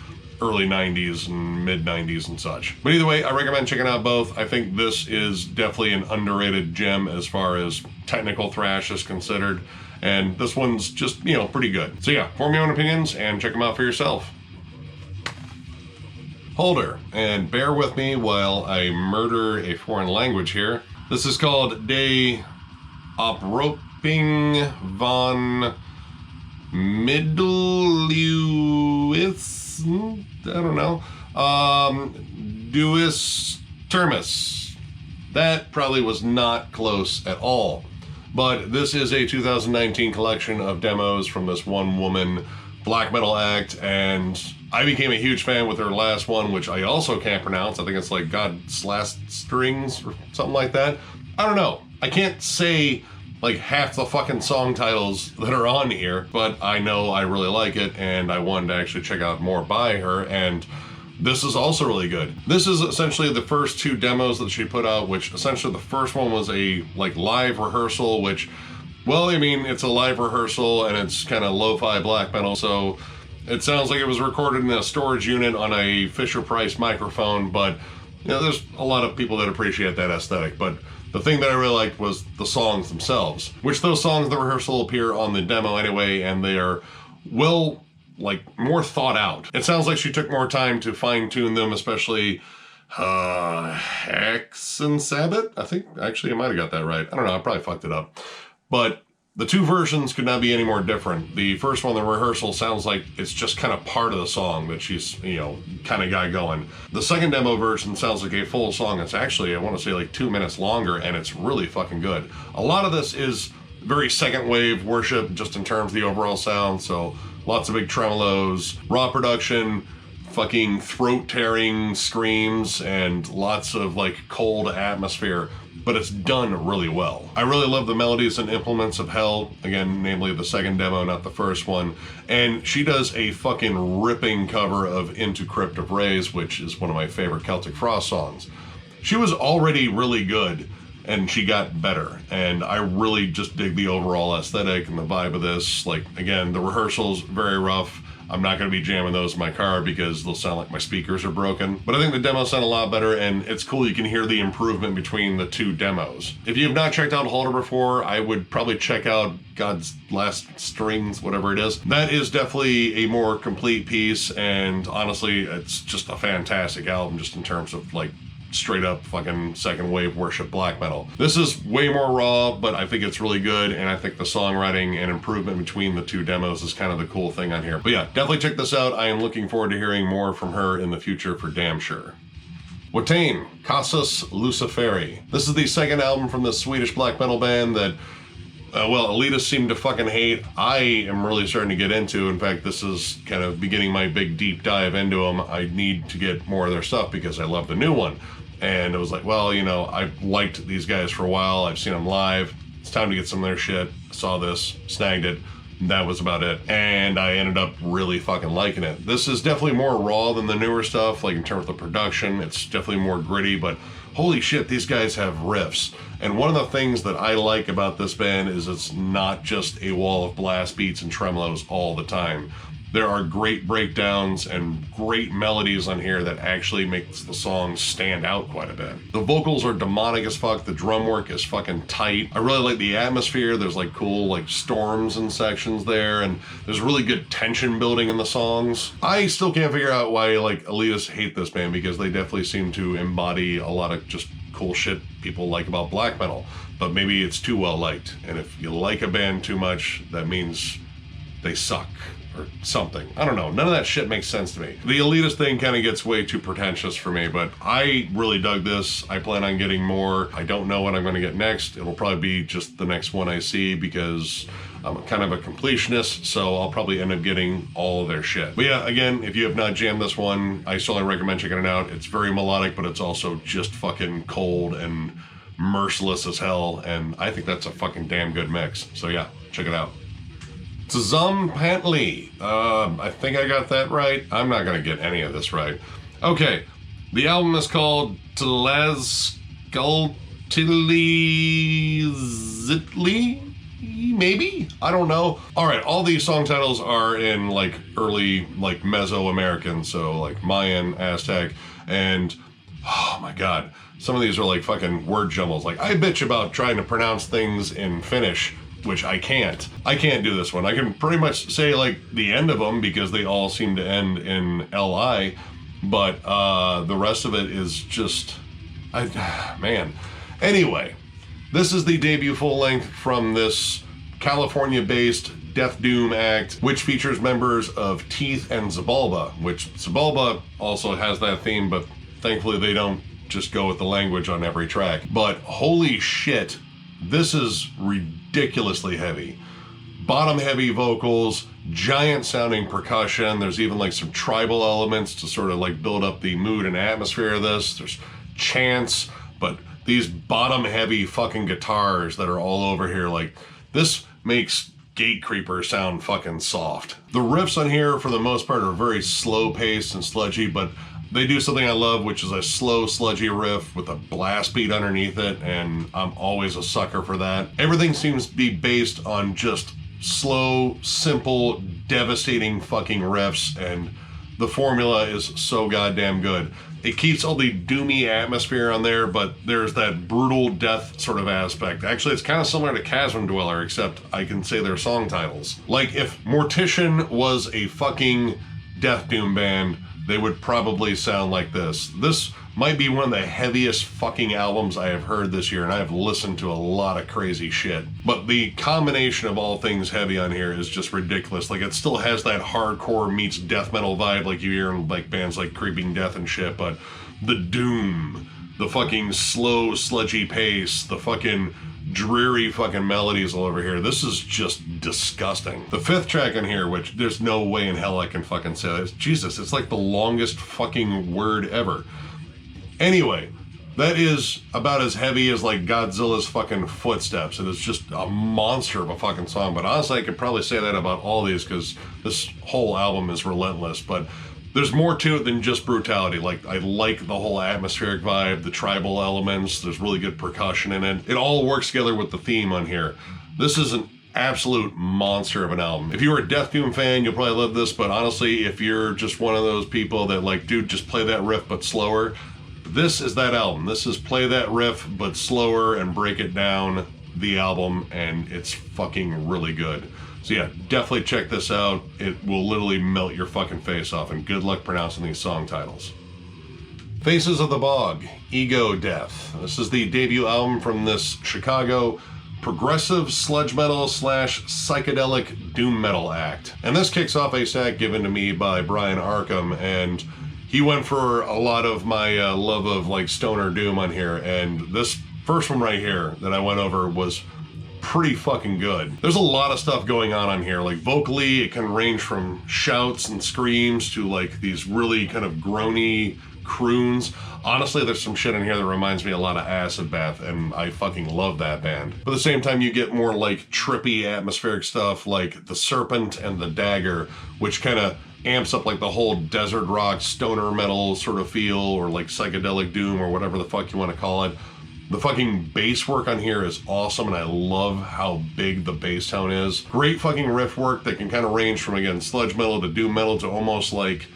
S1: early 90s and mid 90s and such. But either way, I recommend checking out both. I think this is definitely an underrated gem as far as technical thrash is considered. And this one's just, you know, pretty good. So yeah, form your own opinions and check them out for yourself. Hulder, and bear with me while I murder a foreign language here. This is called De Oproping von Middeluis. I don't know. Duis Termis. That probably was not close at all. But this is a 2019 collection of demos from this one woman black metal act, and I became a huge fan with her last one, which I also can't pronounce. I think it's like God's Last Strings or something like that. I don't know. I can't say like half the fucking song titles that are on here, but I know I really like it, and I wanted to actually check out more by her, and this is also really good. This is essentially the first two demos that she put out, which essentially the first one was a like live rehearsal, which, well, I mean, it's a live rehearsal and it's kind of lo-fi black metal, so it sounds like it was recorded in a storage unit on a Fisher-Price microphone, but you know, there's a lot of people that appreciate that aesthetic. But the thing that I really liked was the songs themselves, which those songs, the rehearsal, appear on the demo anyway, and they are, well, like, more thought out. It sounds like she took more time to fine-tune them, especially Hex and Sabbath. I think, actually, I might have got that right. I don't know, I probably fucked it up. But the two versions could not be any more different. The first one, the rehearsal, sounds like it's just kind of part of the song that she's, you know, kind of got going. The second demo version sounds like a full song. It's actually, I want to say, like 2 minutes longer, and it's really fucking good. A lot of this is very second wave worship, just in terms of the overall sound, so lots of big tremolos, raw production, fucking throat-tearing screams, and lots of, like, cold atmosphere. But it's done really well. I really love the melodies and implements of Hell, again, namely the second demo, not the first one. And she does a fucking ripping cover of Into Crypt of Rays, which is one of my favorite Celtic Frost songs. She was already really good, and she got better. And I really just dig the overall aesthetic and the vibe of this. Like, again, the rehearsals, very rough. I'm not going to be jamming those in my car because they'll sound like my speakers are broken. But I think the demos sound a lot better, and it's cool you can hear the improvement between the two demos. If you have not checked out Hulder before, I would probably check out God's Last Strings, whatever it is. That is definitely a more complete piece, and honestly, it's just a fantastic album just in terms of, like, straight up fucking second wave worship black metal. This is way more raw, but I think it's really good, and I think the songwriting and improvement between the two demos is kind of the cool thing on here. But yeah, definitely check this out. I am looking forward to hearing more from her in the future for damn sure. Watain, Casus Luciferi. This is the second album from this Swedish black metal band that, well, elitists seem to fucking hate. I am really starting to get into. In fact, this is kind of beginning my big deep dive into them. I need to get more of their stuff because I love the new one. and it was like, well, you know, I've liked these guys for a while. I've seen them live. It's time to get some of their shit. Saw this, snagged it. That was about it. And I ended up really fucking liking it. This is definitely more raw than the newer stuff, like in terms of the production. It's definitely more gritty, but holy shit, these guys have riffs. And one of the things that I like about this band is it's not just a wall of blast beats and tremolos all the time. There are great breakdowns and great melodies on here that actually makes the song stand out quite a bit. The vocals are demonic as fuck. The drum work is fucking tight. I really like the atmosphere. There's like cool like storms and sections there, and there's really good tension building in the songs. I still can't figure out why like elitists hate this band, because they definitely seem to embody a lot of just cool shit people like about black metal. But maybe it's too well liked. And if you like a band too much, that means they suck. Or something. I don't know. None of that shit makes sense to me. The elitist thing kind of gets way too pretentious for me, but I really dug this. I plan on getting more. I don't know what I'm going to get next. It'll probably be just the next one I see, because I'm kind of a completionist, so I'll probably end up getting all of their shit. But yeah, again, if you have not jammed this one, I strongly recommend checking it out. It's very melodic, but it's also just fucking cold and merciless as hell, and I think that's a fucking damn good mix. So yeah, check it out. Tzompantli. I think I got that right. I'm not going to get any of this right. Okay, the album is called Tlazcaltiliztli, maybe? I don't know. All right, all these song titles are in like early like Mesoamerican, so like Mayan, Aztec, and oh my god, some of these are like fucking word jumbles. Like I bitch about trying to pronounce things in Finnish, which I can't. I can't do this one. I can pretty much say like the end of them because they all seem to end in Li, but the rest of it is just, man. Anyway, this is the debut full length from this California-based Death Doom act, which features members of Teeth and Xibalba, which Xibalba also has that theme, but thankfully they don't just go with the language on every track. But holy shit, this is ridiculously heavy. Bottom heavy vocals, giant sounding percussion. There's even like some tribal elements to sort of like build up the mood and atmosphere of this. There's chants, but these bottom heavy fucking guitars that are all over here, like this makes Gatecreeper sound fucking soft. The riffs on here for the most part are very slow paced and sludgy, but they do something I love, which is a slow, sludgy riff with a blast beat underneath it, and I'm always a sucker for that. Everything seems to be based on just slow, simple, devastating fucking riffs, and the formula is so goddamn good. It keeps all the doomy atmosphere on there, but there's that brutal death sort of aspect. Actually, it's kind of similar to Chasm Dweller, except I can say their song titles. Like, if Mortician was a fucking Death Doom band, they would probably sound like this. This might be one of the heaviest fucking albums I have heard this year, and I've listened to a lot of crazy shit. But the combination of all things heavy on here is just ridiculous. Like, it still has that hardcore meets death metal vibe like you hear in like bands like Creeping Death and shit, but the doom, the fucking slow, sludgy pace, the fucking dreary fucking melodies all over here. This is just disgusting. The fifth track on here, which there's no way in hell I can fucking say this. Jesus, it's like the longest fucking word ever. Anyway, that is about as heavy as like Godzilla's fucking footsteps. It is just a monster of a fucking song. But honestly, I could probably say that about all these because this whole album is relentless. But there's more to it than just brutality. Like, I like the whole atmospheric vibe, the tribal elements. There's really good percussion in it. It all works together with the theme on here. This is an absolute monster of an album. If you're a Death Doom fan, you'll probably love this. But honestly, if you're just one of those people that like, dude, just play that riff but slower, this is that album. This is play that riff but slower and break it down, the album, and it's fucking really good. So yeah, definitely check this out. It will literally melt your fucking face off, and good luck pronouncing these song titles. Faces of the Bog Ego Death. This is the debut album from this Chicago progressive sludge metal / psychedelic doom metal act. And this kicks off a stack given to me by Brian Arkham, and he went for a lot of my love of like stoner doom on here, and this first one right here that I went over was pretty fucking good. There's a lot of stuff going on here. Like vocally, it can range from shouts and screams to like these really kind of groany, croons. Honestly, there's some shit in here that reminds me a lot of Acid Bath, and I fucking love that band. But at the same time, you get more like trippy atmospheric stuff like The Serpent and The Dagger, which kind of amps up like the whole desert rock, stoner metal sort of feel, or like psychedelic doom, or whatever the fuck you want to call it. The fucking bass work on here is awesome, and I love how big the bass tone is. Great fucking riff work that can kind of range from, again, sludge metal to doom metal to almost like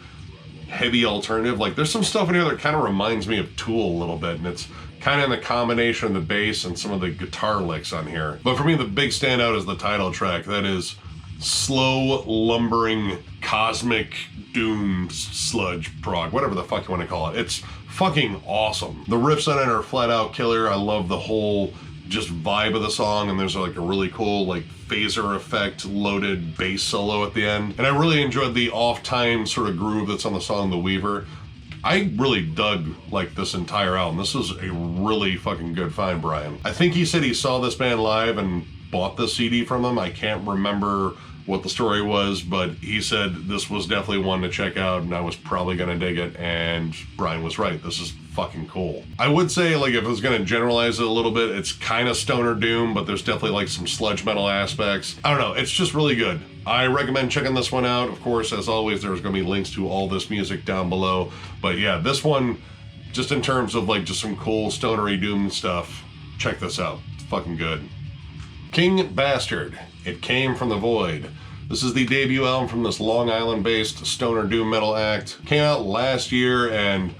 S1: heavy alternative. Like, there's some stuff in here that kind of reminds me of Tool a little bit, and it's kind of in the combination of the bass and some of the guitar licks on here. But for me, the big standout is the title track. That is slow, lumbering, cosmic doom sludge prog, whatever the fuck you want to call it. It's fucking awesome. The riffs on it are flat out killer. I love the whole just vibe of the song, and there's like a really cool like phaser effect loaded bass solo at the end. And I really enjoyed the off-time sort of groove that's on the song The Weaver. I really dug like this entire album. This is a really fucking good find, Brian. I think he said he saw this band live and bought the CD from them. I can't remember what the story was, but he said this was definitely one to check out, and I was probably gonna dig it, and Brian was right. This is fucking cool. I would say, like, if I was gonna generalize it a little bit, it's kind of stoner doom, but there's definitely like some sludge metal aspects. I don't know, it's just really good. I recommend checking this one out. Of course, as always, there's gonna be links to all this music down below, but yeah, this one, just in terms of like just some cool stonery doom stuff, check this out. It's fucking good. King Bastard, It Came from the Void. This is the debut album from this Long Island-based stoner doom metal act. Came out last year, and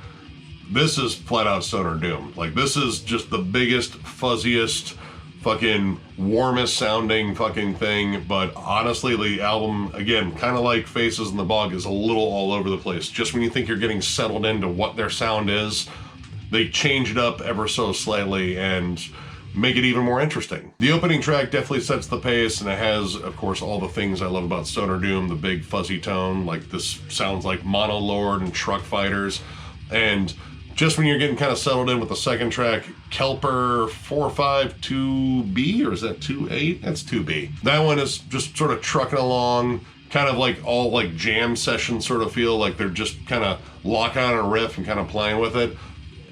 S1: this is flat out stoner doom. Like, this is just the biggest, fuzziest, fucking warmest sounding fucking thing. But honestly, the album, again, kind of like Faces in the Bog, is a little all over the place. Just when you think you're getting settled into what their sound is, they change it up ever so slightly and make it even more interesting. The opening track definitely sets the pace, and it has, of course, all the things I love about stoner doom, the big fuzzy tone, like this sounds like Mono Lord and Truck Fighters. And just when you're getting kind of settled in with the second track, Kelper 452B, or is that 28? That's 2B. That one is just sort of trucking along, kind of like all like jam session sort of feel, like they're just kind of locking on a riff and kind of playing with it.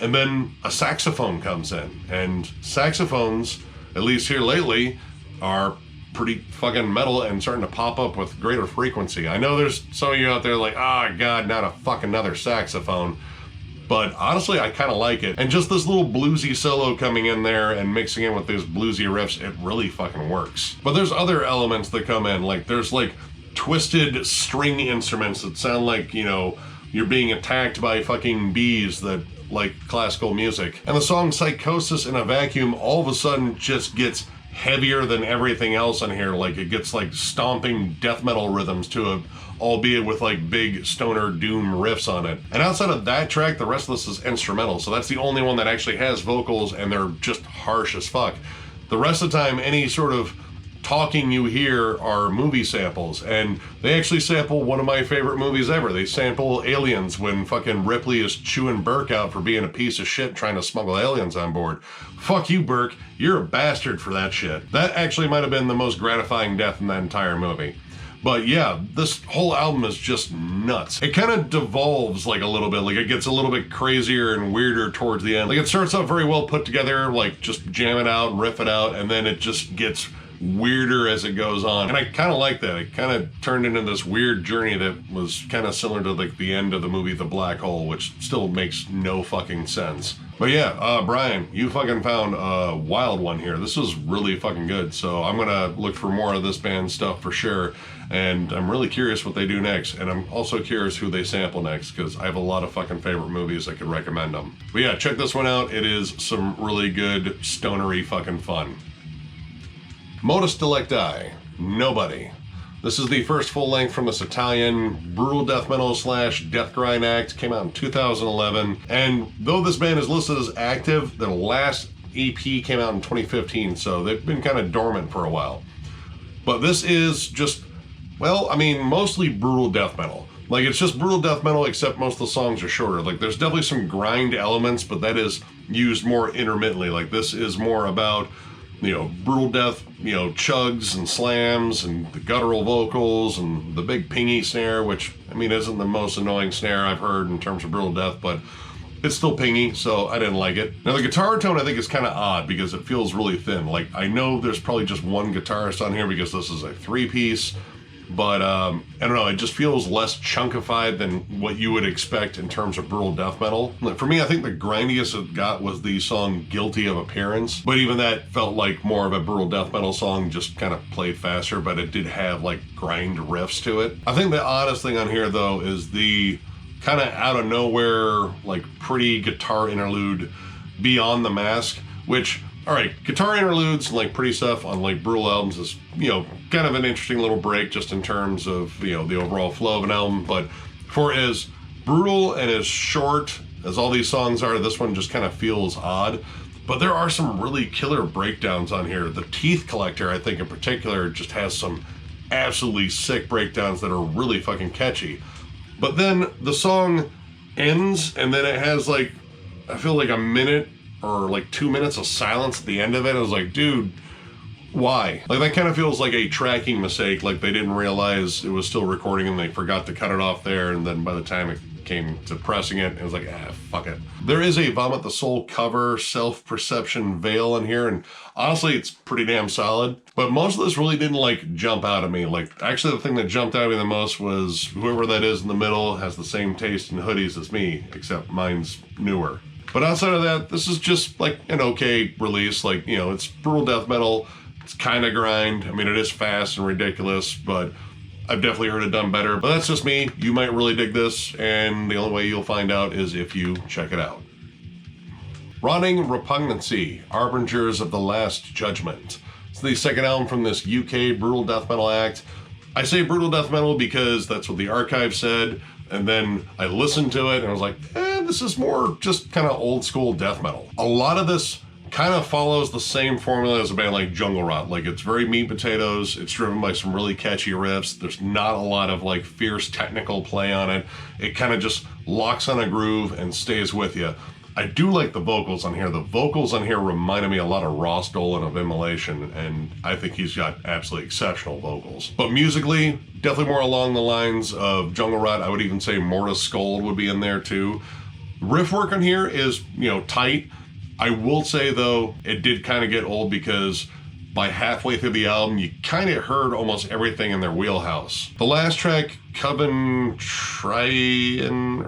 S1: And then a saxophone comes in, and saxophones, at least here lately, are pretty fucking metal and starting to pop up with greater frequency. I know there's some of you out there like, oh god, not a fucking another saxophone. But honestly, I kind of like it. And just this little bluesy solo coming in there and mixing in with those bluesy riffs, it really fucking works. But there's other elements that come in, like there's like twisted string instruments that sound like, you know, you're being attacked by fucking bees that like classical music. And the song Psychosis in a Vacuum all of a sudden just gets heavier than everything else on here. Like, it gets like stomping death metal rhythms to it, albeit with like big stoner doom riffs on it. And outside of that track, the rest of this is instrumental, so that's the only one that actually has vocals, and they're just harsh as fuck. The rest of the time, any sort of talking you hear are movie samples, and they actually sample one of my favorite movies ever. They sample Aliens when fucking Ripley is chewing Burke out for being a piece of shit trying to smuggle aliens on board. Fuck you, Burke. You're a bastard for that shit. That actually might have been the most gratifying death in that entire movie. But yeah, this whole album is just nuts. It kind of devolves like a little bit, like it gets a little bit crazier and weirder towards the end. Like, it starts out very well put together, like just jam it out, riff it out, and then it just gets weirder as it goes on. And I kind of like that. It kind of turned into this weird journey that was kind of similar to like the end of the movie The Black Hole, which still makes no fucking sense. But yeah, Brian, you fucking found a wild one here. This is really fucking good. So I'm gonna look for more of this band stuff for sure. And I'm really curious what they do next. And I'm also curious who they sample next, because I have a lot of fucking favorite movies I could recommend them. But yeah, check this one out. It is some really good stonery fucking fun. Modus Delecti, Nobody. This is the first full length from this Italian brutal death metal / death grind act. Came out in 2011. And though this band is listed as active, their last EP came out in 2015, so they've been kind of dormant for a while. But this is just, well, I mean, mostly brutal death metal. Like, it's just brutal death metal, except most of the songs are shorter. Like, there's definitely some grind elements, but that is used more intermittently. Like, this is more about, brutal death, chugs and slams and the guttural vocals and the big pingy snare, which, I mean, isn't the most annoying snare I've heard in terms of brutal death, but it's still pingy, so I didn't like it. Now, the guitar tone I think is kind of odd because it feels really thin. Like, I know there's probably just one guitarist on here because this is a 3-piece, but I don't know, it just feels less chunkified than what you would expect in terms of brutal death metal. Like, for me, I think the grindiest it got was the song Guilty of Appearance, but even that felt like more of a brutal death metal song, just kind of played faster, but it did have like grind riffs to it. I think the oddest thing on here though is the kind of out of nowhere, like pretty guitar interlude Beyond the Mask, which, all right, guitar interludes and like pretty stuff on like brutal albums is, kind of an interesting little break just in terms of, the overall flow of an album. But for as brutal and as short as all these songs are, this one just kind of feels odd. But there are some really killer breakdowns on here. The Teeth Collector, I think in particular, just has some absolutely sick breakdowns that are really fucking catchy. But then the song ends and then it has like, I feel like a minute or like 2 minutes of silence at the end of it. I was like, dude, why? Like, that kind of feels like a tracking mistake. Like they didn't realize it was still recording and they forgot to cut it off there. And then by the time it came to pressing it, it was like, fuck it. There is a Vomit the Soul cover Self-Perception Veil in here. And honestly, it's pretty damn solid. But most of this really didn't like jump out at me. Like, actually the thing that jumped out at me the most was whoever that is in the middle has the same taste in hoodies as me, except mine's newer. But outside of that, this is just like an okay release. Like, it's brutal death metal. It's kind of grind. I mean, it is fast and ridiculous, but I've definitely heard it done better. But that's just me. You might really dig this, and the only way you'll find out is if you check it out. Rotting Repugnancy, Arbingers of the Last Judgment. It's the second album from this UK brutal death metal act. I say brutal death metal because that's what the archive said, and then I listened to it and I was like, this is more just kind of old school death metal. A lot of this kind of follows the same formula as a band like Jungle Rot. Like, it's very meat and potatoes. It's driven by some really catchy riffs. There's not a lot of like fierce technical play on it. It kind of just locks on a groove and stays with you. I do like the vocals on here. The vocals on here reminded me a lot of Ross Dolan of Immolation, and I think he's got absolutely exceptional vocals. But musically, definitely more along the lines of Jungle Rot. I would even say Mortis Scold would be in there too. Riff work on here is, tight. I will say though, it did kind of get old because by halfway through the album, you kind of heard almost everything in their wheelhouse. The last track, Coven Trien,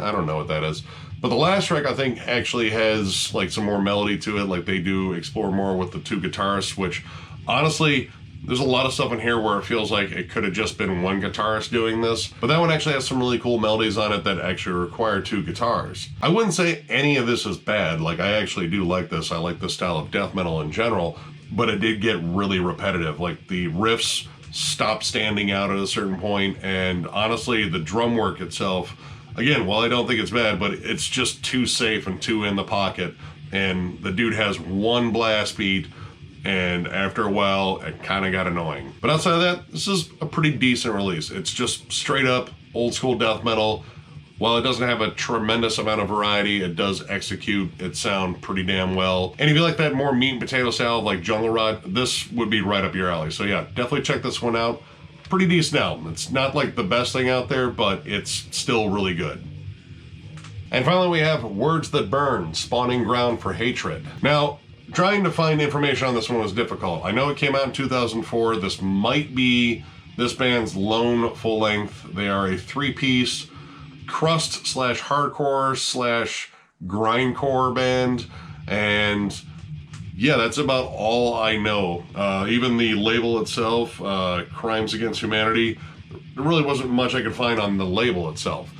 S1: I don't know what that is. But the last track, I think, actually has like some more melody to it. Like, they do explore more with the two guitarists, which honestly, there's a lot of stuff in here where it feels like it could have just been one guitarist doing this. But that one actually has some really cool melodies on it that actually require two guitars. I wouldn't say any of this is bad. Like, I actually do like this. I like this style of death metal in general, but it did get really repetitive. Like, the riffs stopped standing out at a certain point, and honestly, the drum work itself, again, while I don't think it's bad, but it's just too safe and too in the pocket. And the dude has one blast beat, and after a while, it kind of got annoying. But outside of that, this is a pretty decent release. It's just straight up old school death metal. While it doesn't have a tremendous amount of variety, it does execute its sound pretty damn well. And if you like that more meat and potato style like Jungle Rot, this would be right up your alley. So yeah, definitely check this one out. Pretty decent album. It's not like the best thing out there, but it's still really good. And finally, we have Words That Burn, Spawning Ground for Hatred. Now, trying to find information on this one was difficult. I know it came out in 2004. This might be this band's lone full length. They are a 3-piece crust / hardcore / grindcore band. And yeah, that's about all I know. Even the label itself, Crimes Against Humanity, there really wasn't much I could find on the label itself.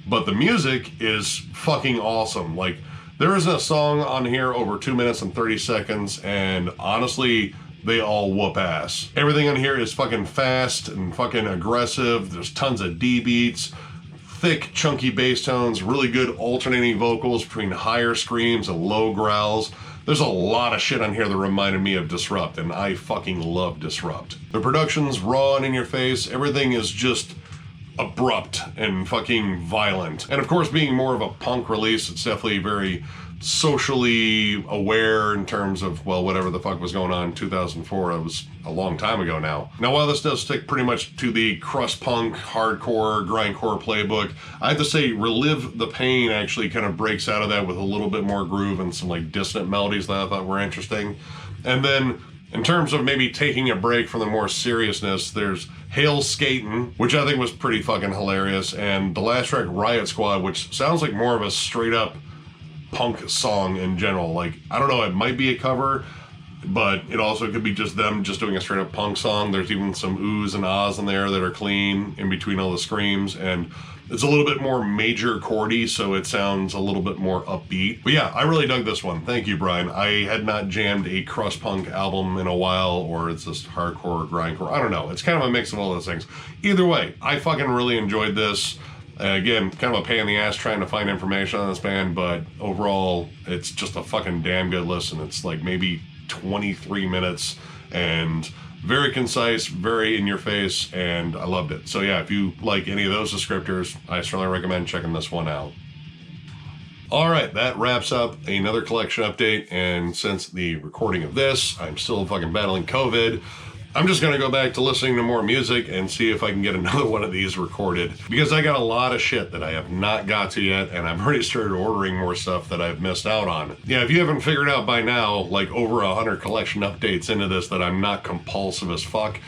S1: But the music is fucking awesome. Like, there isn't a song on here over 2 minutes and 30 seconds, and honestly, they all whoop ass. Everything on here is fucking fast and fucking aggressive. There's tons of D beats, thick, chunky bass tones, really good alternating vocals between higher screams and low growls. There's a lot of shit on here that reminded me of Disrupt, and I fucking love Disrupt. The production's raw and in your face. Everything is just abrupt and fucking violent. And of course, being more of a punk release, it's definitely very socially aware in terms of, well, whatever the fuck was going on in 2004. It was a long time ago now. Now, while this does stick pretty much to the crust punk, hardcore, grindcore playbook, I have to say Relive the Pain actually kind of breaks out of that with a little bit more groove and some like dissonant melodies that I thought were interesting. And then in terms of maybe taking a break from the more seriousness, there's Hail Skatin', which I think was pretty fucking hilarious, and the last track, Riot Squad, which sounds like more of a straight up punk song in general. Like, I don't know, it might be a cover, but it also could be just them just doing a straight up punk song. There's even some oohs and ahs in there that are clean in between all the screams, and it's a little bit more major chordy, so it sounds a little bit more upbeat. But yeah, I really dug this one. Thank you, Brian. I had not jammed a crust punk album in a while, or it's just hardcore or grindcore. I don't know. It's kind of a mix of all those things. Either way, I fucking really enjoyed this. Again, kind of a pain in the ass trying to find information on this band, but overall, it's just a fucking damn good listen. It's like maybe 23 minutes and very concise, very in your face, and I loved it. So yeah, if you like any of those descriptors, I certainly recommend checking this one out. All right, that wraps up another collection update, and since the recording of this, I'm still fucking battling COVID, I'm just gonna go back to listening to more music and see if I can get another one of these recorded, because I got a lot of shit that I have not got to yet, and I've already started ordering more stuff that I've missed out on. Yeah, if you haven't figured out by now, like over 100 collection updates into this, that I'm not compulsive as fuck,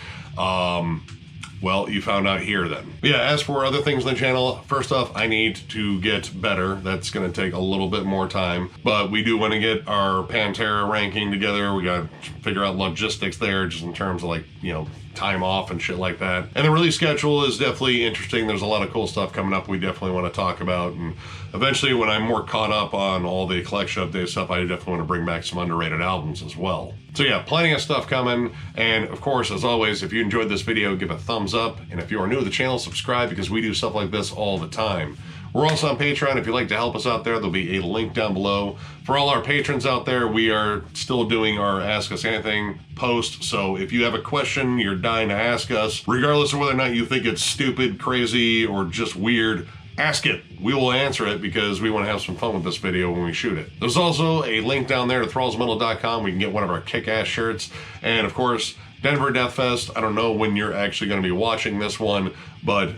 S1: well, you found out here then. But yeah, as for other things on the channel, first off, I need to get better. That's gonna take a little bit more time, but we do want to get our Pantera ranking together. We gotta figure out logistics there, just in terms of like, you know, time off and shit like that. And the release schedule is definitely interesting. There's a lot of cool stuff coming up we definitely want to talk about, and eventually when I'm more caught up on all the collection update stuff, I definitely want to bring back some underrated albums as well. So yeah, plenty of stuff coming, and of course, as always, if you enjoyed this video, give a thumbs up, and if you are new to the channel, subscribe, because we do stuff like this all the time. We're also on Patreon. If you'd like to help us out there, there'll be a link down below. For all our patrons out there, we are still doing our Ask Us Anything post, so if you have a question you're dying to ask us, regardless of whether or not you think it's stupid, crazy, or just weird, ask it. We will answer it, because we want to have some fun with this video when we shoot it. There's also a link down there to thrallsmetal.com. We can get one of our kick-ass shirts, and of course, Denver Deathfest. I don't know when you're actually going to be watching this one, but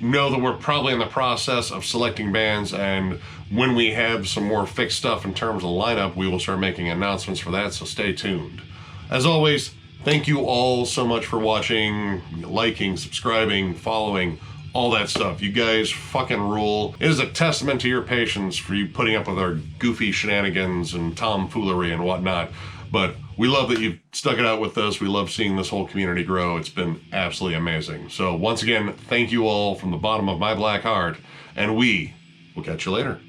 S1: know that we're probably in the process of selecting bands, and when we have some more fixed stuff in terms of lineup, we will start making announcements for that, so stay tuned. As always, thank you all so much for watching, liking, subscribing, following, all that stuff. You guys fucking rule. It is a testament to your patience for you putting up with our goofy shenanigans and tomfoolery and whatnot. But we love that you've stuck it out with us. We love seeing this whole community grow. It's been absolutely amazing. So once again, thank you all from the bottom of my black heart, and we will catch you later.